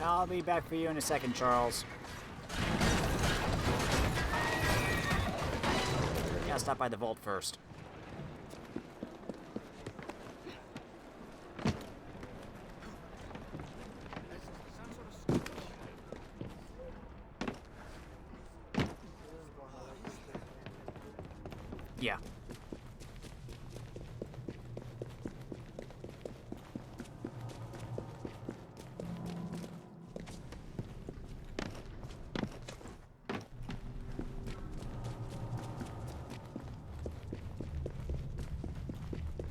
I'll be back for you in a second, Charles. Gotta stop by the vault first. Yeah.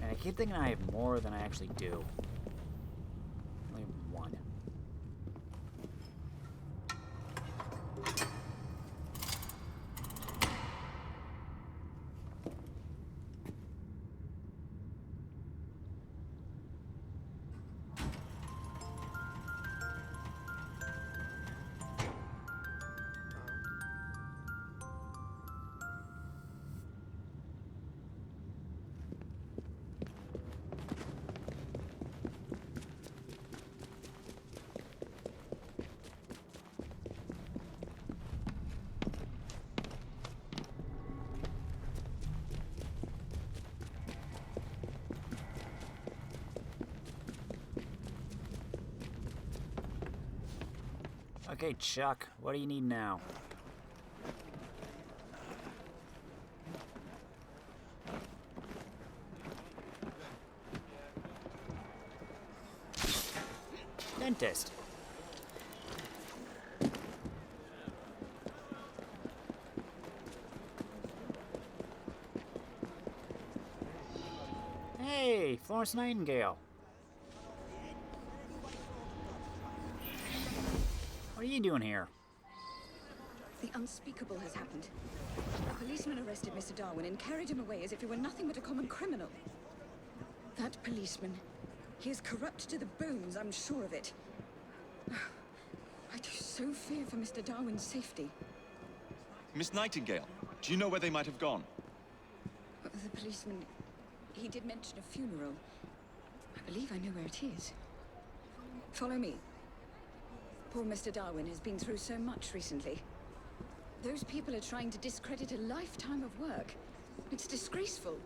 And I keep thinking I have more than I actually do. Only one. Okay, Chuck, what do you need now? Dentist. Hey, Florence Nightingale. What are you doing here? The unspeakable has happened. A policeman arrested Mr. Darwin and carried him away as if he were nothing but a common criminal. That policeman, he is corrupt to the bones, I'm sure of it. I do so fear for Mr. Darwin's safety. Miss Nightingale, do you know where they might have gone? The policeman, he did mention a funeral. I believe I know where it is. Follow me. Poor Mr. Darwin has been through so much recently. Those people are trying to discredit a lifetime of work. It's disgraceful.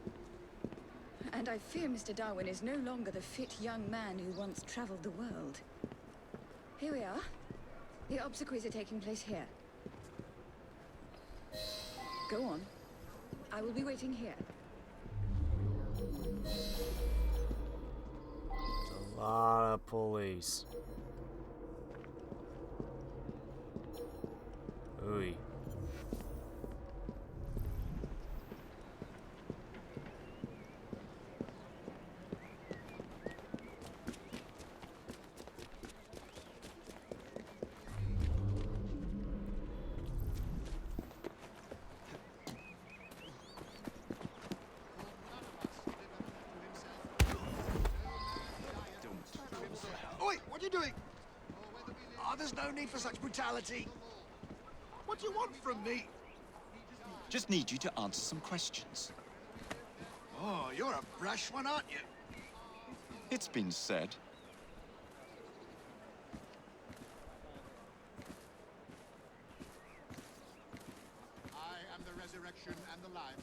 And I fear Mr. Darwin is no longer the fit young man who once traveled the world. Here we are. The obsequies are taking place here. Go on. I will be waiting here. A lot of police. Ooh. Oi, what are you doing? Oh, there's no need for such brutality. What do you want from me? Just need you to answer some questions. Oh, you're a brash one, aren't you? It's been said. I am the resurrection and the life.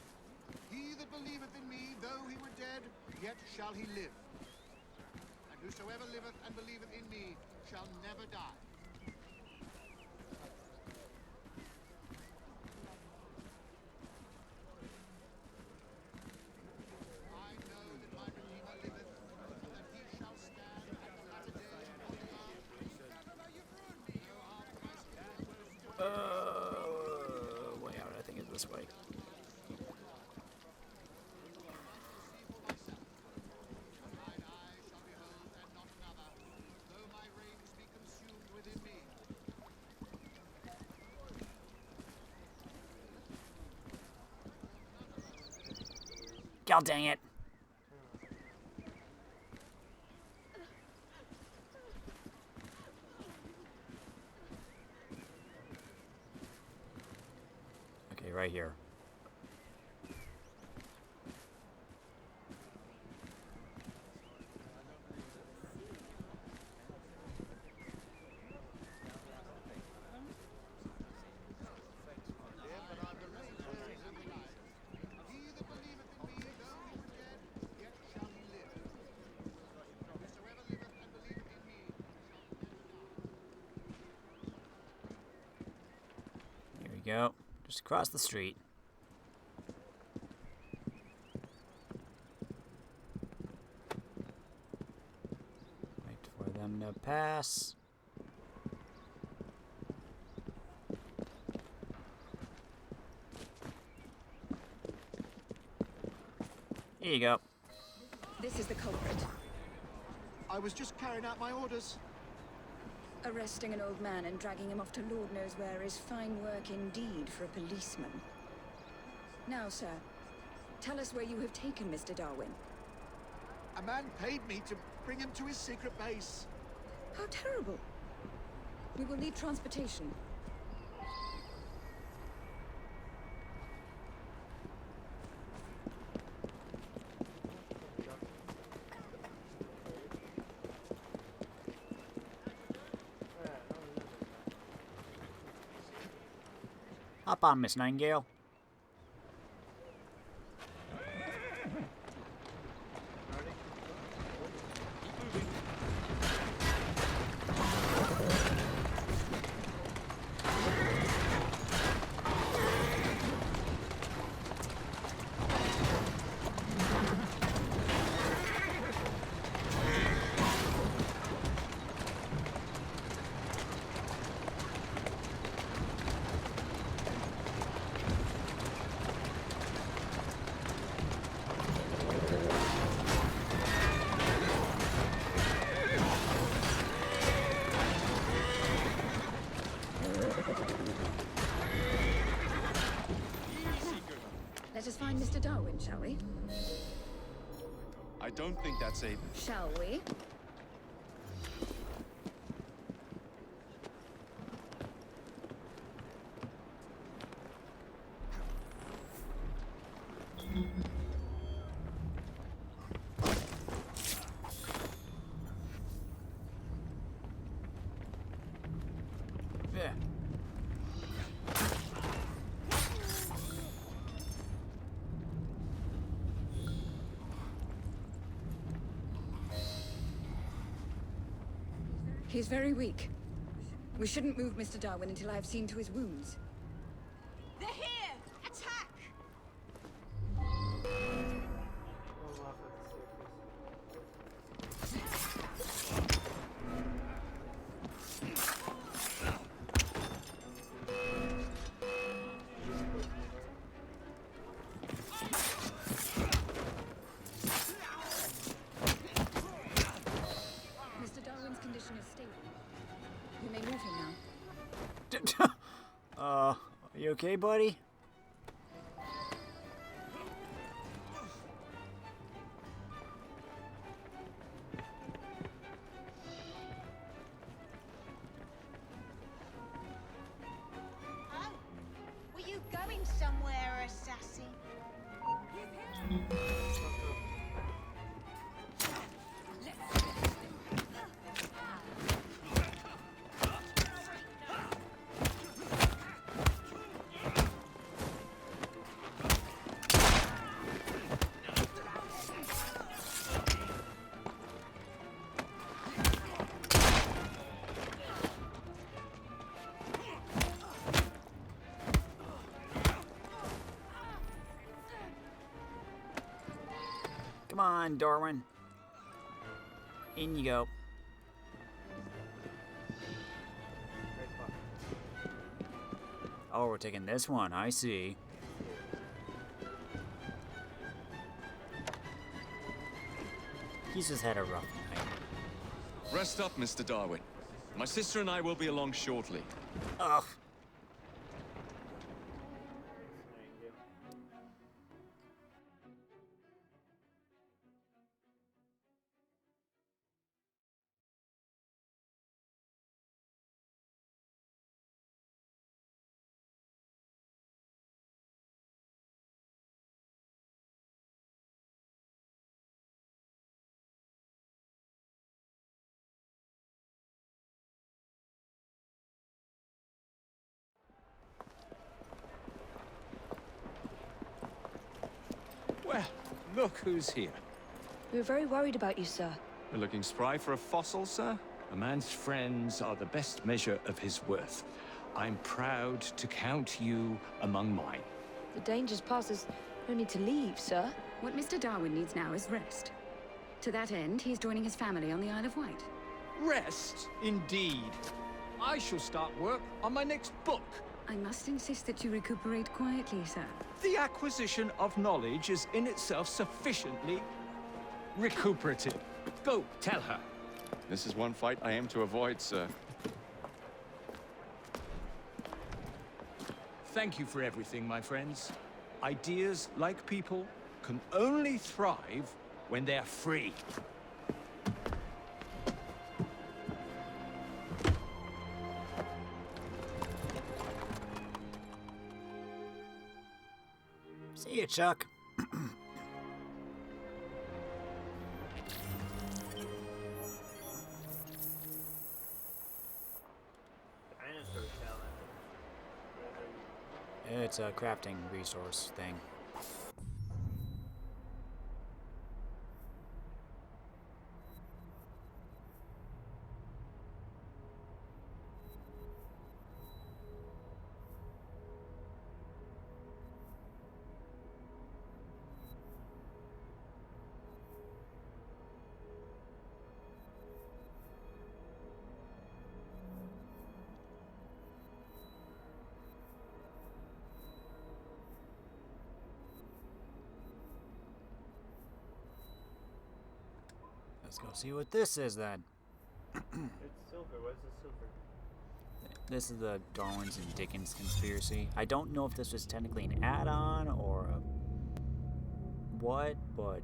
He that believeth in me, though he were dead, yet shall he live. And whosoever liveth and believeth in me shall never die. I know that my Redeemer liveth, and that he shall stand at the latter day on the earth. Way out, I think it's this way. Mine eye shall behold and not another, though my reins be consumed within me. God dang it. Okay, right here. go. Just across the street. Wait for them to pass. Here you go. This is the culprit. I was just carrying out my orders. Arresting an old man and dragging him off to Lord knows where is fine work indeed for a policeman. Now, sir, tell us where you have taken Mr. Darwin. A man paid me to bring him to his secret base. How terrible. We will need transportation. Hop on, Miss Nightingale. Let us find Mr. Darwin, shall we? I don't think that's a... Shall we? Yeah. He's very weak. We shouldn't move Mr. Darwin until I have seen to his wounds. They're here! Attack! Mr. Darwin's condition is stable. You may move him now. Are you okay, buddy? Oh, were you going somewhere, assassin? Come on, Darwin. In you go. Oh, we're taking this one. I see. He's just had a rough night. Rest up, Mr. Darwin. My sister and I will be along shortly. Ugh. Well, look who's here. We were very worried about you, sir. You're looking spry for a fossil, sir? A man's friends are the best measure of his worth. I'm proud to count you among mine. The danger's past. There's no need to leave, sir. What Mr. Darwin needs now is rest. To that end, he's joining his family on the Isle of Wight. Rest, indeed. I shall start work on my next book. I must insist that you recuperate quietly, sir. The acquisition of knowledge is in itself sufficiently recuperative. Go, tell her. This is one fight I aim to avoid, sir. Thank you for everything, my friends. Ideas, like people, can only thrive when they're free. See ya, Chuck. It's a crafting resource thing. Let's go see what this is then. It's silver. What is the silver? This is the Darwin and Dickens conspiracy. I don't know if this was technically an add-on or a what, but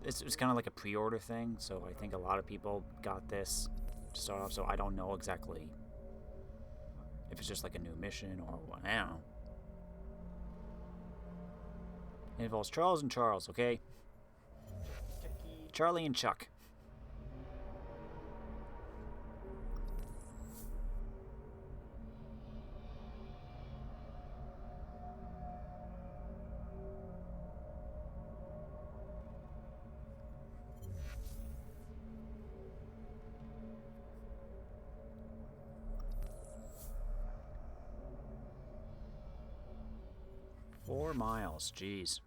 it was kind of like a pre-order thing, so I think a lot of people got this to start off, so I don't know exactly if it's just like a new mission or what. I don't know. It involves Charles and Charles, okay? Charlie and Chuck. Four miles, jeez.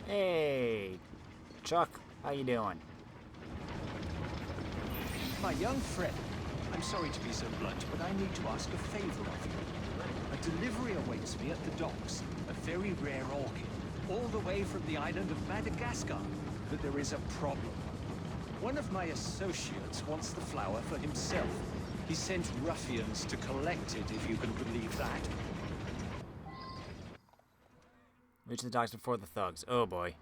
Hey, Chuck, how you doing? My young friend, I'm sorry to be so blunt, but I need to ask a favor of you. A delivery awaits me at the docks, a very rare orchid, all the way from the island of Madagascar. But there is a problem. One of my associates wants the flower for himself. He sent ruffians to collect it, if you can believe that. Reach the docks before the thugs. Oh boy.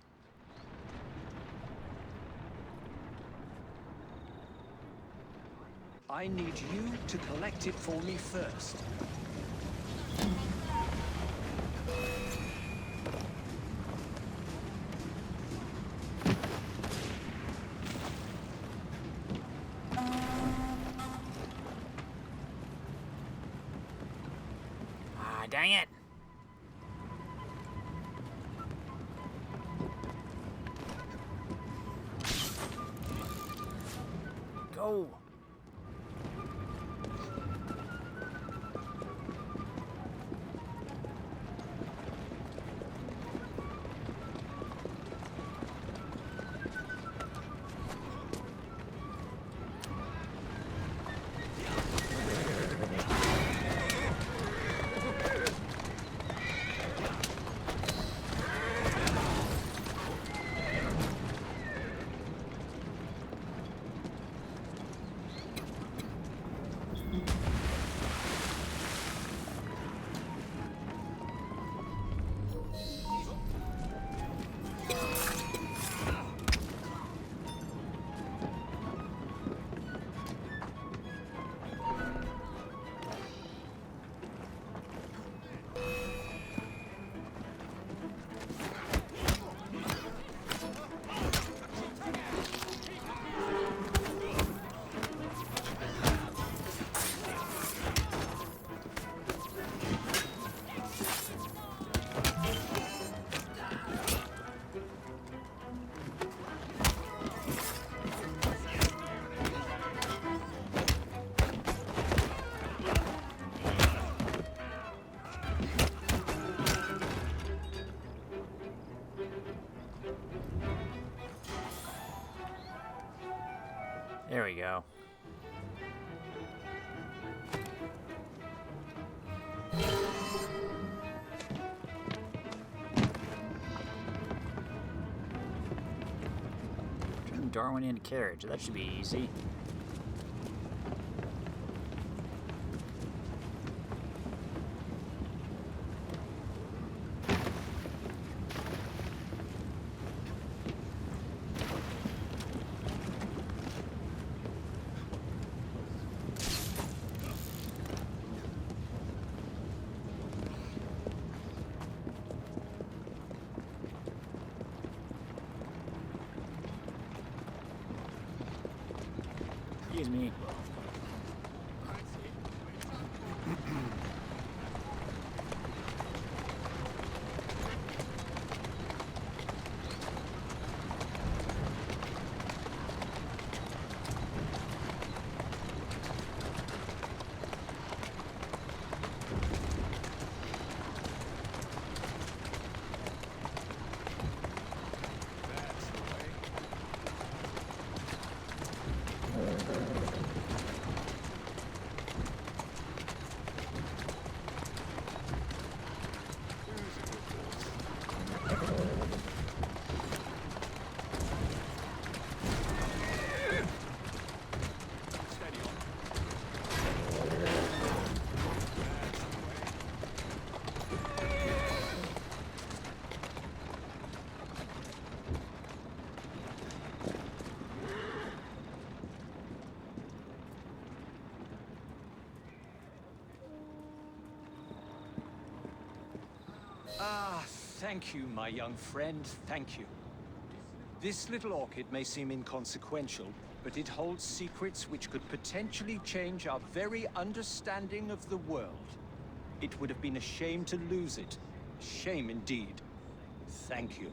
I need you to collect it for me first. Ah, dang it. Go. Find Darwin in a carriage. That should be easy. Excuse me. Ah, thank you, my young friend, thank you. This little orchid may seem inconsequential, but it holds secrets which could potentially change our very understanding of the world. It would have been a shame to lose it. A shame indeed. Thank you.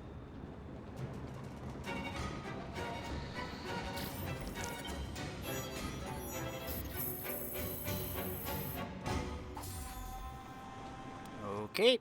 Okay.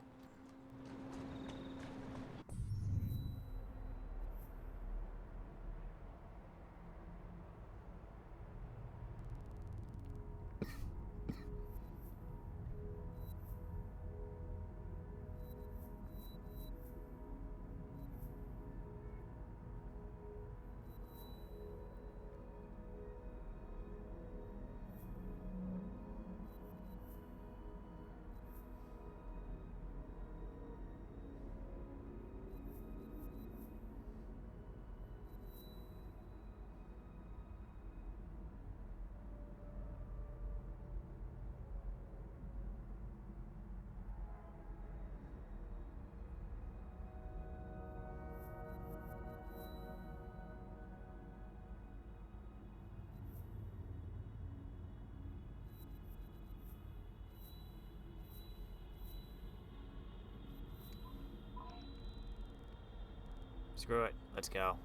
Screw it. Let's go.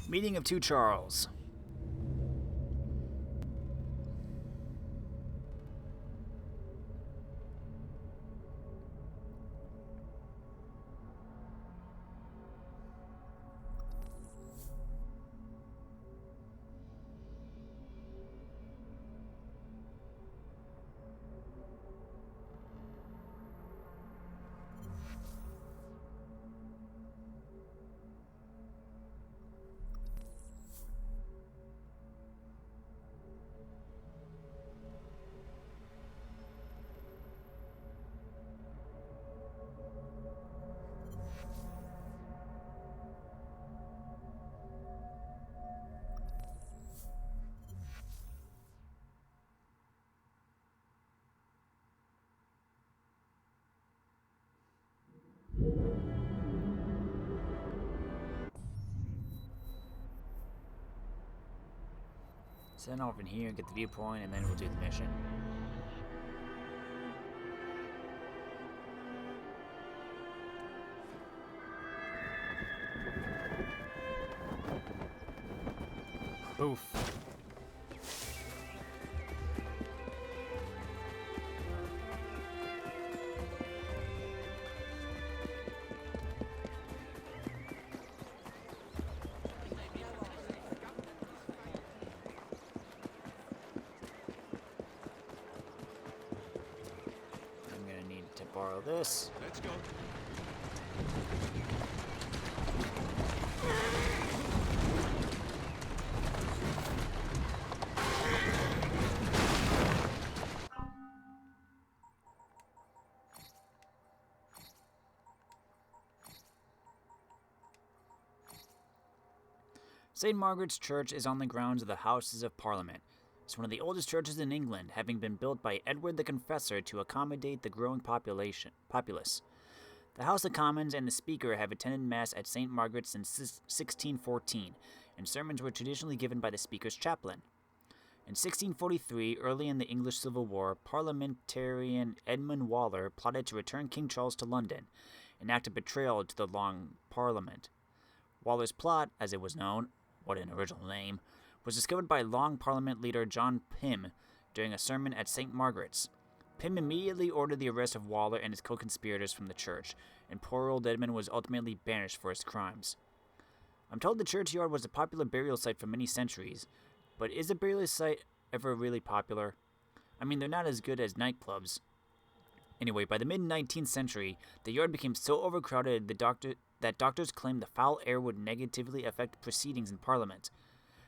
Meeting of two Charles. Send off in here and get the viewpoint, and then we'll do the mission. Oof. I'm gonna need to borrow this. Let's go. St. Margaret's Church is on the grounds of the Houses of Parliament. It's one of the oldest churches in England, having been built by Edward the Confessor to accommodate the growing populace. The House of Commons and the Speaker have attended Mass at St. Margaret's since 1614, and sermons were traditionally given by the Speaker's chaplain. In 1643, early in the English Civil War, parliamentarian Edmund Waller plotted to return King Charles to London, an act of betrayal to the Long Parliament. Waller's plot, as it was known, what an original name, was discovered by Long Parliament leader John Pym during a sermon at St. Margaret's. Pym immediately ordered the arrest of Waller and his co-conspirators from the church, and poor old Edmund was ultimately banished for his crimes. I'm told the churchyard was a popular burial site for many centuries, but is a burial site ever really popular? I mean, they're not as good as nightclubs. Anyway, by the mid-19th century, the yard became so overcrowded that doctors claimed the foul air would negatively affect proceedings in Parliament.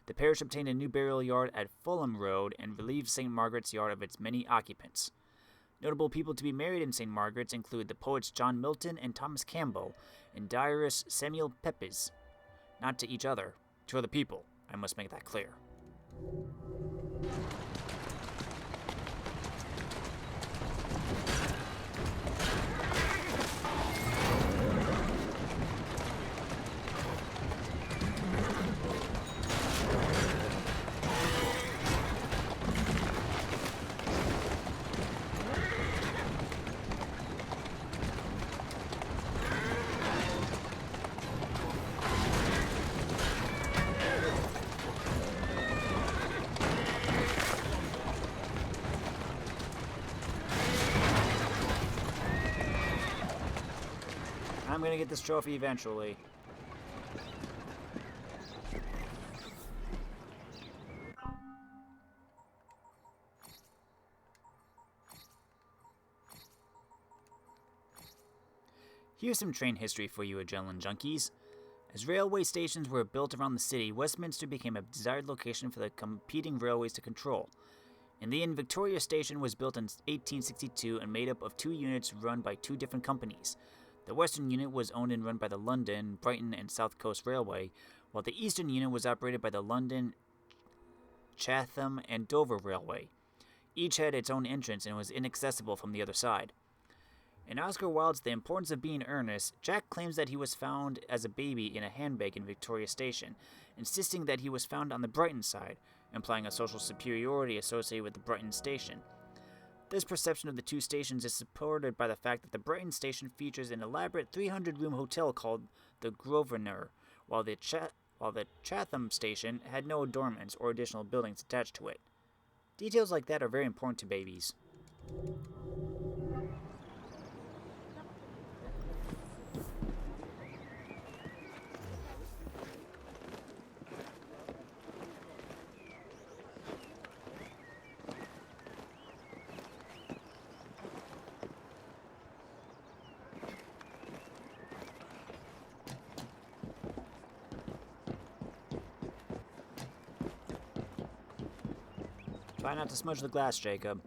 The parish obtained a new burial yard at Fulham Road and relieved St. Margaret's Yard of its many occupants. Notable people to be married in St. Margaret's include the poets John Milton and Thomas Campbell, and diarist Samuel Pepys. Not to each other, to other people, I must make that clear. I'm gonna get this trophy eventually. Here's some train history for you adrenaline junkies. As railway stations were built around the city, Westminster became a desired location for the competing railways to control. In the end, Victoria Station was built in 1862 and made up of two units run by two different companies. The western unit was owned and run by the London, Brighton, and South Coast Railway, while the eastern unit was operated by the London, Chatham, and Dover Railway. Each had its own entrance and was inaccessible from the other side. In Oscar Wilde's The Importance of Being Earnest, Jack claims that he was found as a baby in a handbag in Victoria Station, insisting that he was found on the Brighton side, implying a social superiority associated with the Brighton station. This perception of the two stations is supported by the fact that the Brighton station features an elaborate 300-room hotel called the Grosvenor, while the Chatham station had no adornments or additional buildings attached to it. Details like that are very important to babies. Try not to smudge the glass, Jacob.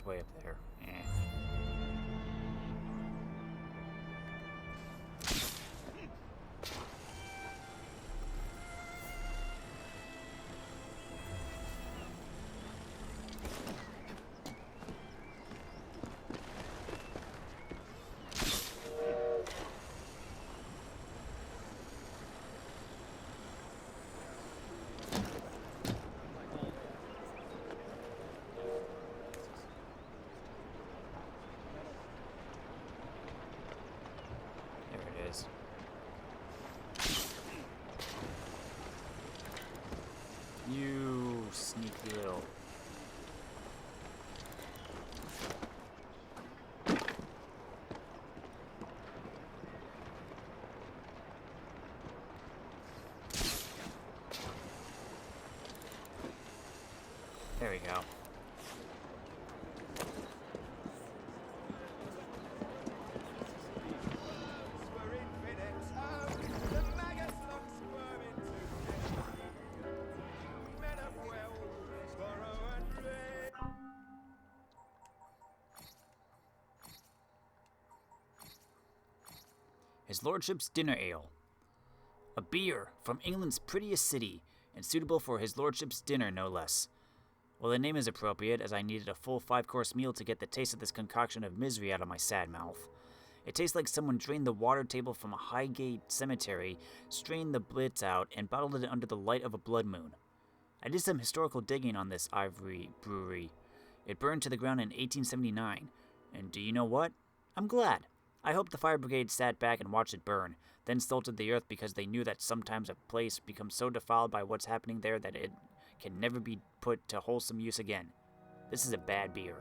Way up there. You sneaky little. There we go. His Lordship's Dinner Ale. A beer from England's prettiest city, and suitable for his Lordship's dinner, no less. Well, the name is appropriate, as I needed a full 5-course meal to get the taste of this concoction of misery out of my sad mouth. It tastes like someone drained the water table from a Highgate cemetery, strained the blitz out, and bottled it under the light of a blood moon. I did some historical digging on this ivory brewery. It burned to the ground in 1879, and do you know what? I'm glad. I hope the fire brigade sat back and watched it burn, then salted the earth because they knew that sometimes a place becomes so defiled by what's happening there that it can never be put to wholesome use again. This is a bad beer.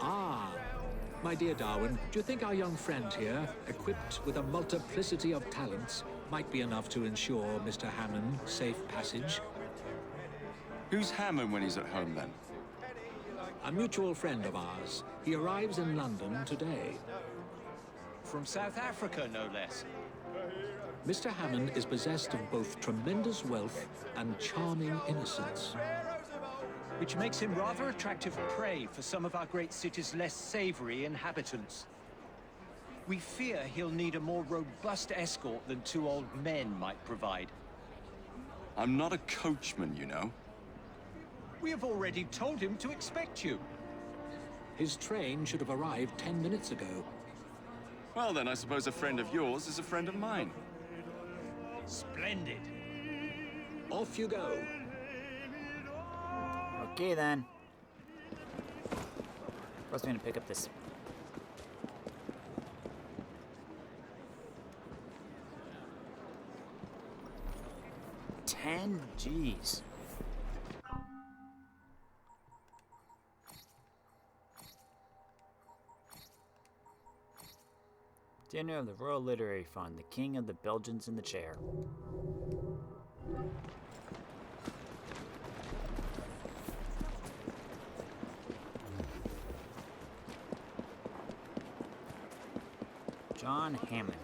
Ah, my dear Darwin, do you think our young friend here, equipped with a multiplicity of talents, might be enough to ensure Mr. Hammon safe passage? Who's Hammon when he's at home, then? A mutual friend of ours. He arrives in London today. From South Africa, no less. Mr. Hammon is possessed of both tremendous wealth and charming innocence. Which makes him rather attractive prey for some of our great city's less savory inhabitants. We fear he'll need a more robust escort than 2 old men might provide. I'm not a coachman, you know. We have already told him to expect you. His train should have arrived 10 minutes ago. Well, then I suppose a friend of yours is a friend of mine. Splendid. Off you go. Okay then. First I'm gonna pick up this. Jeez. Dinner of the Royal Literary Fund, the King of the Belgians in the chair. John Hammon.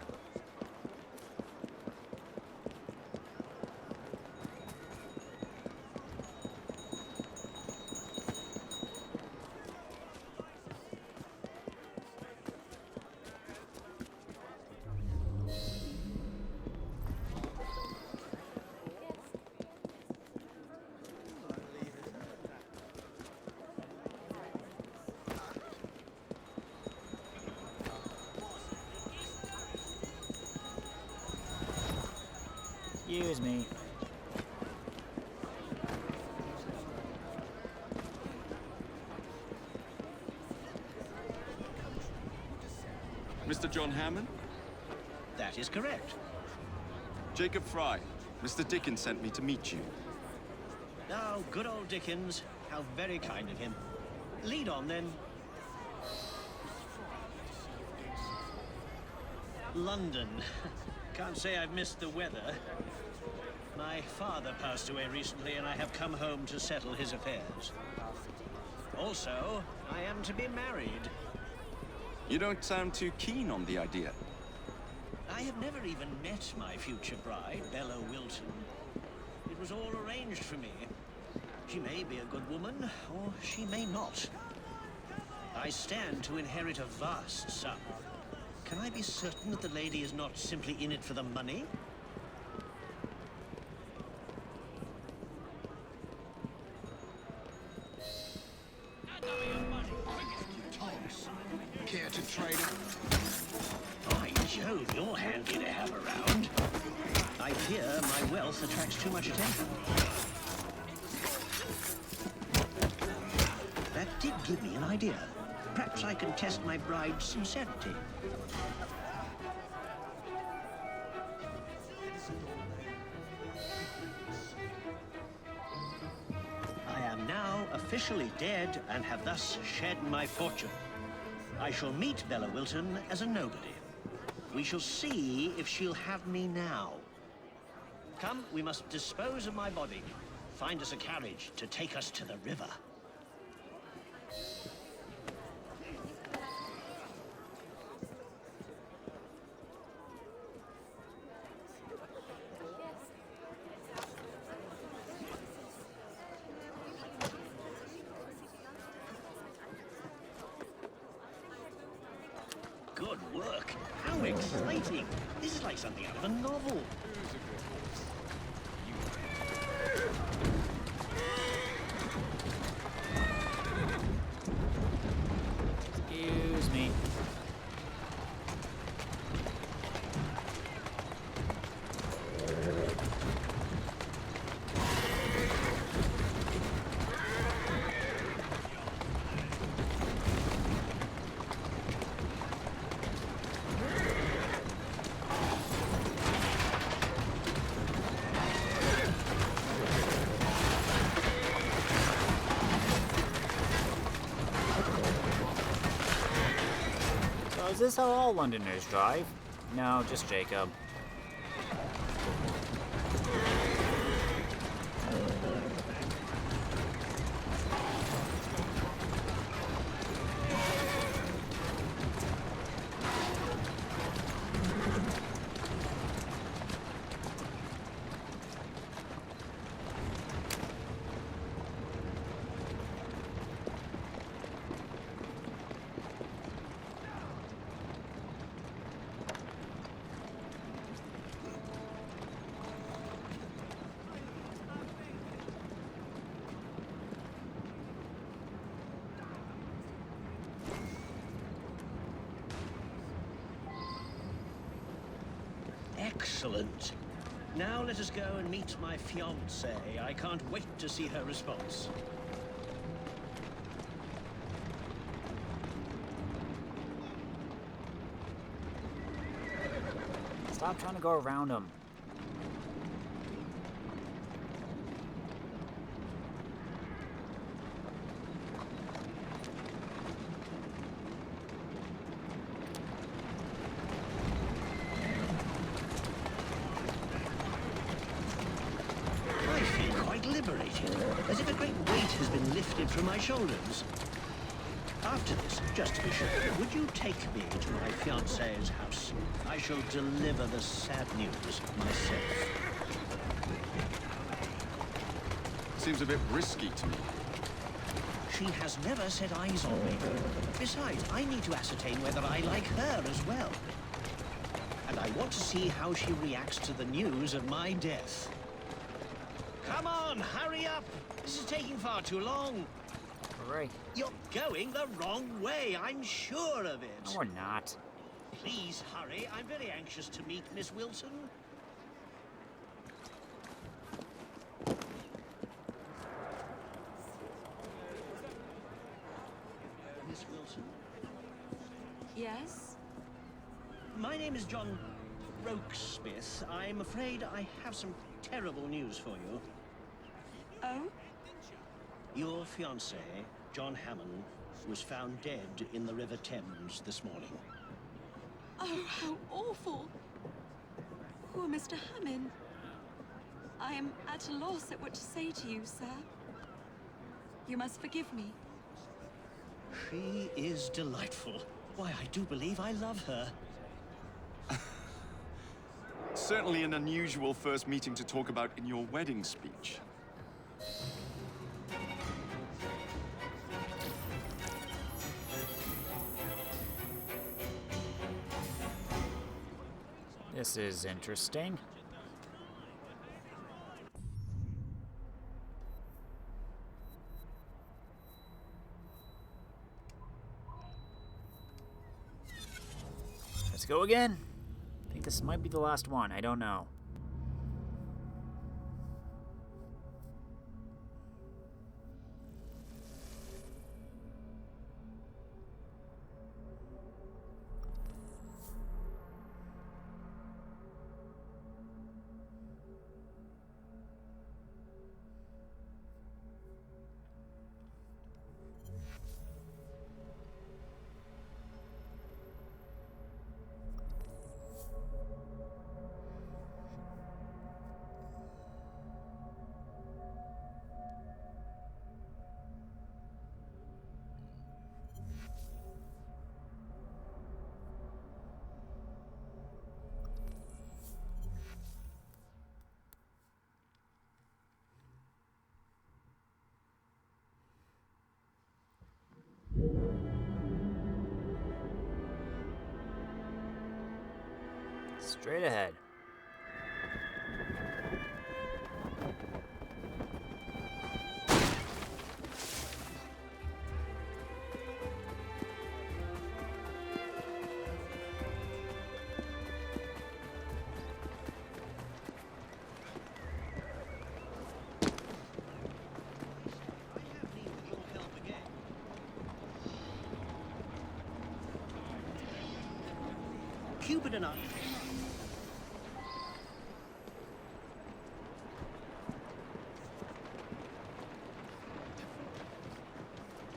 Excuse me. Mr. John Hammon? That is correct. Jacob Fry. Mr. Dickens sent me to meet you. Oh, good old Dickens. How very kind of him. Lead on, then. London. Can't say I've missed the weather. My father passed away recently, and I have come home to settle his affairs. Also, I am to be married. You don't sound too keen on the idea. I have never even met my future bride, Bella Wilton. It was all arranged for me. She may be a good woman, or she may not. I stand to inherit a vast sum. Can I be certain that the lady is not simply in it for the money? Care to trade it? By Jove, you're handy to have around. I fear my wealth attracts too much attention. did give me an idea. Perhaps I can test my bride's sincerity. I am now officially dead and have thus shed my fortune. I shall meet Bella Wilton as a nobody. We shall see if she'll have me now. Come, we must dispose of my body. Find us a carriage to take us to the river. Good work. How exciting. This is like something out of a novel. Excuse me. Is this how all Londoners drive? No, just Jacob. Excellent. Now let us go and meet my fiancée. I can't wait to see her response. Stop trying to go around him. Liberated, as if a great weight has been lifted from my shoulders. After this, just to be sure, would you take me to my fiancée's house? I shall deliver the sad news myself. Seems a bit risky to me. She has never set eyes on me. Besides, I need to ascertain whether I like her as well. And I want to see how she reacts to the news of my death. Come on, hurry up! This is taking far too long. Hooray. You're going the wrong way, I'm sure of it. No, we're not. Please hurry, I'm very anxious to meet Miss Wilson. Miss Wilson? Yes? My name is John Rokesmith. I'm afraid I have some terrible news for you. Oh? Your fiancé, John Hammon, was found dead in the River Thames this morning. Oh, how awful! Poor Mr. Hammon. I am at a loss at what to say to you, sir. You must forgive me. She is delightful. Why, I do believe I love her. Certainly an unusual first meeting to talk about in your wedding speech. This is interesting. Let's go again. I think this might be the last one. I don't know. Straight ahead. Cupid and I...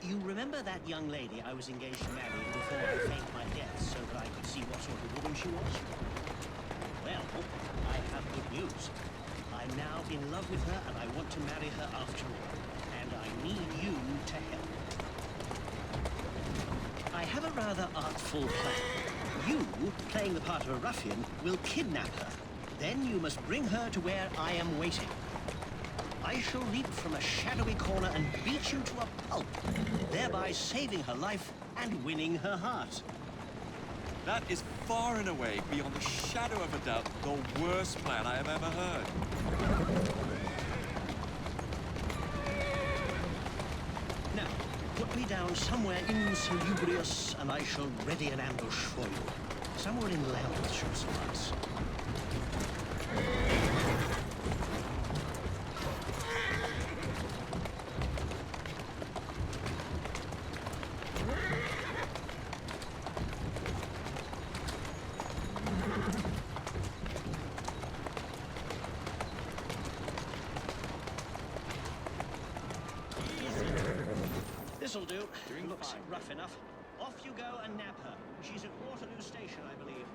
You remember that young lady I was engaged to marry before I faked my death so that I could see what sort of woman she was? Well, I have good news. I'm now in love with her and I want to marry her after all. And I need you to help. I have a rather artful plan. You, playing the part of a ruffian, will kidnap her. Then you must bring her to where I am waiting. I shall leap from a shadowy corner and beat you to a pulp, thereby saving her life and winning her heart. That is far and away, beyond the shadow of a doubt, the worst plan I have ever heard. Now, put me down somewhere insalubrious, and I shall ready an ambush for you. Somewhere in Lambeth should suffice. This'll do. Looks rough enough. Off you go and nab her. She's at Waterloo Station, I believe.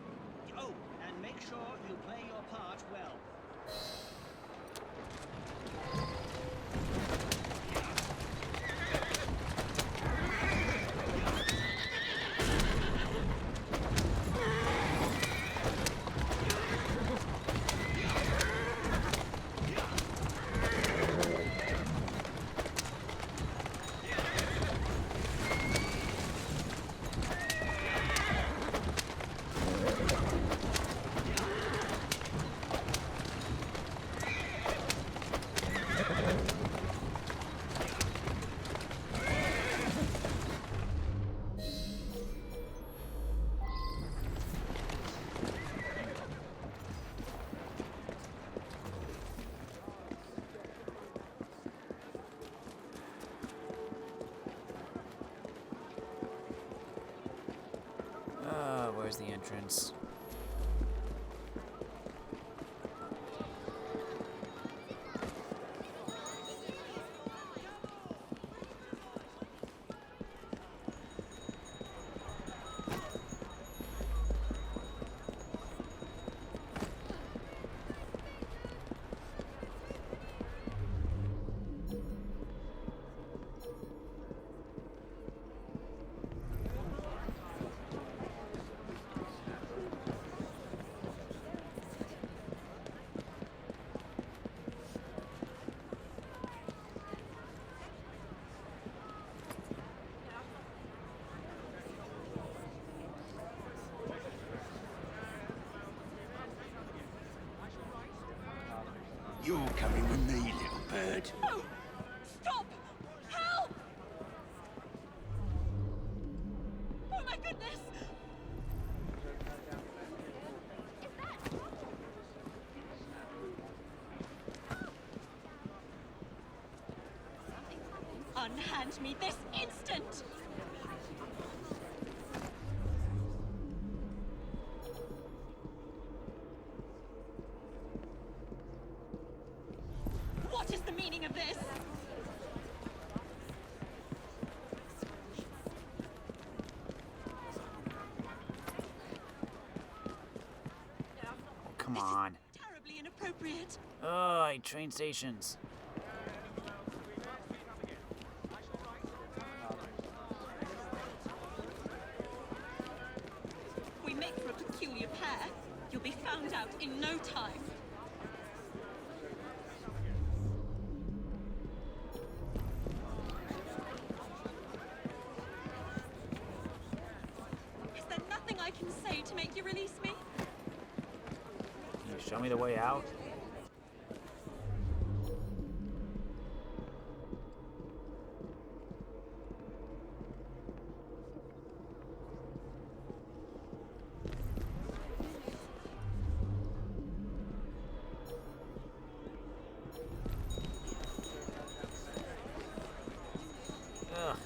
Oh, and make sure you play your part well. Where's the entrance? You're coming with me, little bird. No! Stop! Help! Oh my goodness! Unhand me this instant! What is the meaning of this? Oh, come on. Terribly inappropriate. Oh, train stations. We make for a peculiar pair. You'll be found out in no time. Is there nothing I can say to make you release me? Show me the way out? Ugh.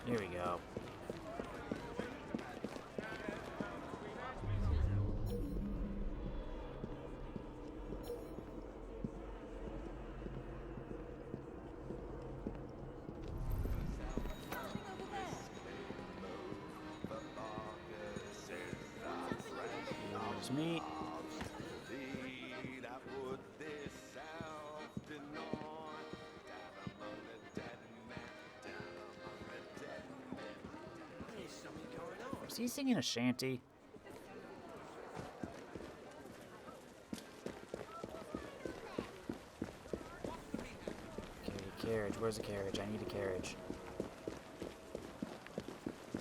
Here we go. Here's me. Is he singing a shanty? Okay, carriage. Where's the carriage? I need a carriage.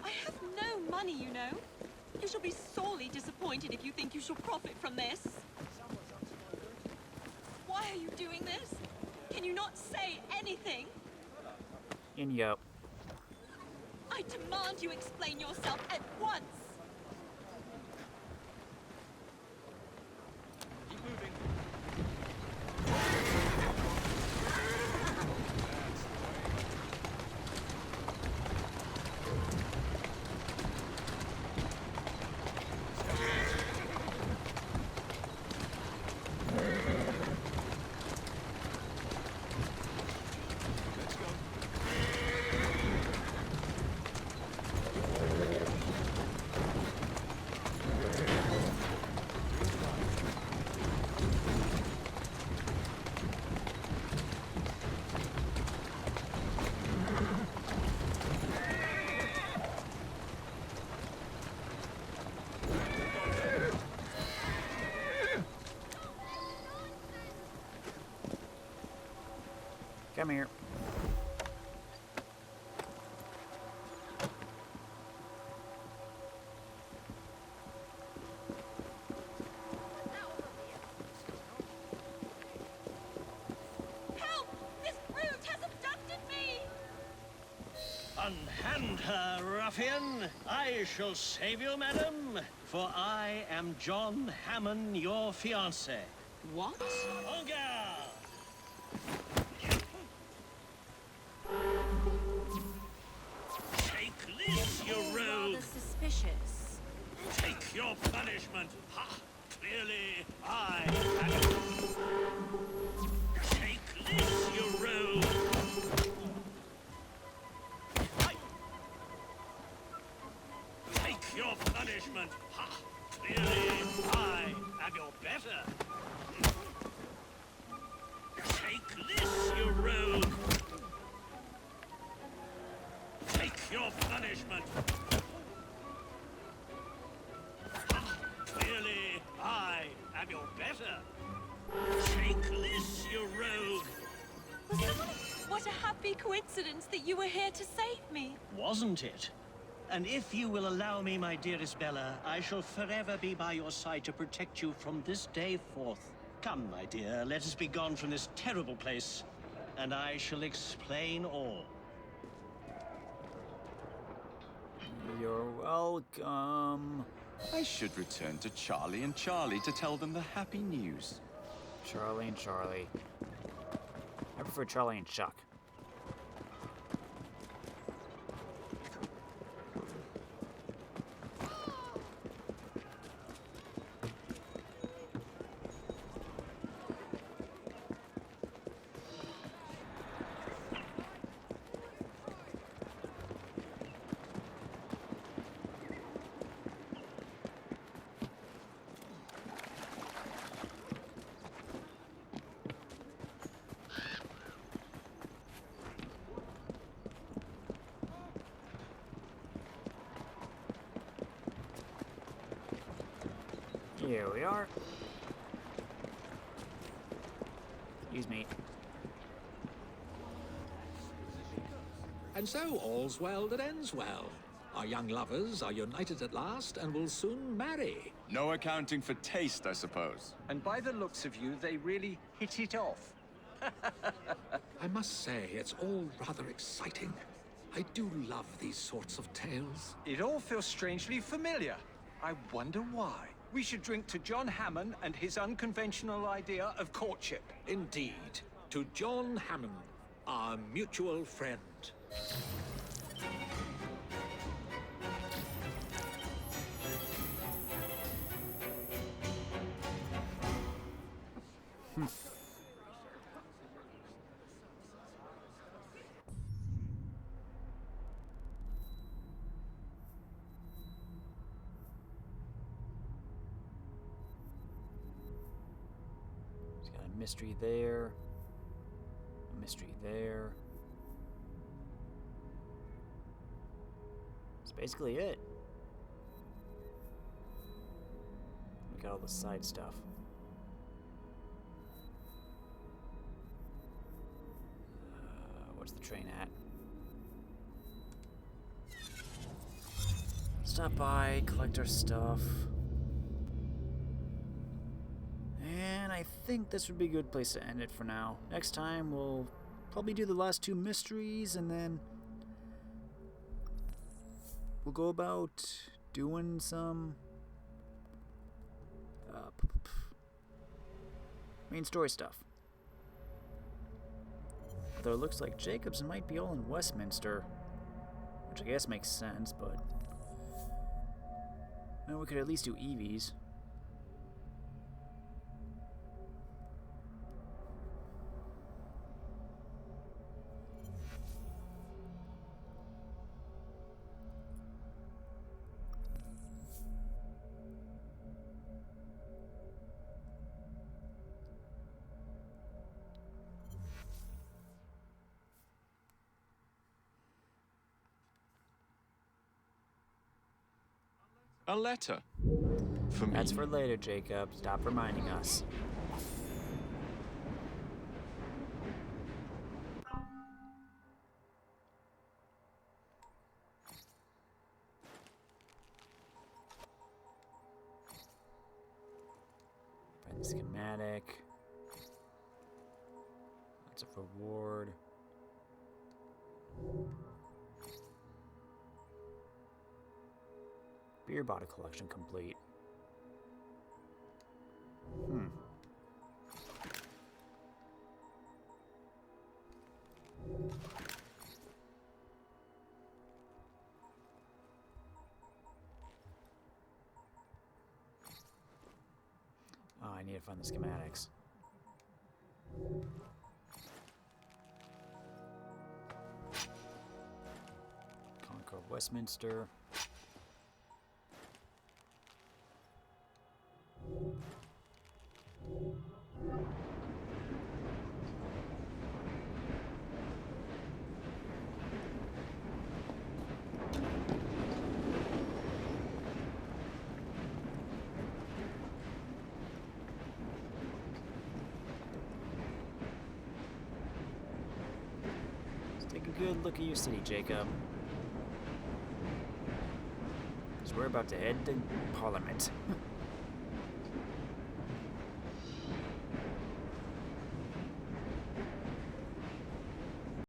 I have no money, you know. You shall be sorely disappointed if you think you shall profit from this. Why are you doing this? Can you not say anything? In you go. I demand you explain yourself at once. Keep moving. Let's go. Come here. Help! This brute has abducted me! Unhand her, ruffian! I shall save you, madam, for I am John Hammon, your fiancé. What? En garde! Take this, you rogue! Suspicious. Take your punishment! Ha! Clearly, I am... Take this, you rogue! Take your punishment! Ha! Clearly, I am your better! Take this, you rogue! Take your punishment! Ha! Clearly, I am your better! Take this, you rogue! What a happy coincidence that you were here to save me. Wasn't it? And if you will allow me, my dearest Bella, I shall forever be by your side to protect you from this day forth. Come, my dear, let us be gone from this terrible place, and I shall explain all. You're welcome. I should return to Charlie and Charlie to tell them the happy news. Charlie and Charlie. I prefer Charlie and Chuck. Here we are. Excuse me. And so all's well that ends well. Our young lovers are united at last and will soon marry. No accounting for taste, I suppose. And by the looks of you, they really hit it off. I must say, it's all rather exciting. I do love these sorts of tales. It all feels strangely familiar. I wonder why. We should drink to John Hammon and his unconventional idea of courtship. Indeed. To John Hammon, our mutual friend. Mystery there. A mystery there. That's basically it. We got all the side stuff. What's the train at? Stop by, collect our stuff. And I think this would be a good place to end it for now. Next time, we'll probably do the last two mysteries, and then we'll go about doing some main story stuff. Although it looks like Jacobs might be all in Westminster, which I guess makes sense, but well, we could at least do Evie's. A letter? For me? That's for later, Jacob. Stop reminding us. Find the schematic. That's a reward. Beer bottle collection complete. Oh, I need to find the schematics. Conquer Westminster. Take a good look at your city, Jacob. Because we're about to head to Parliament.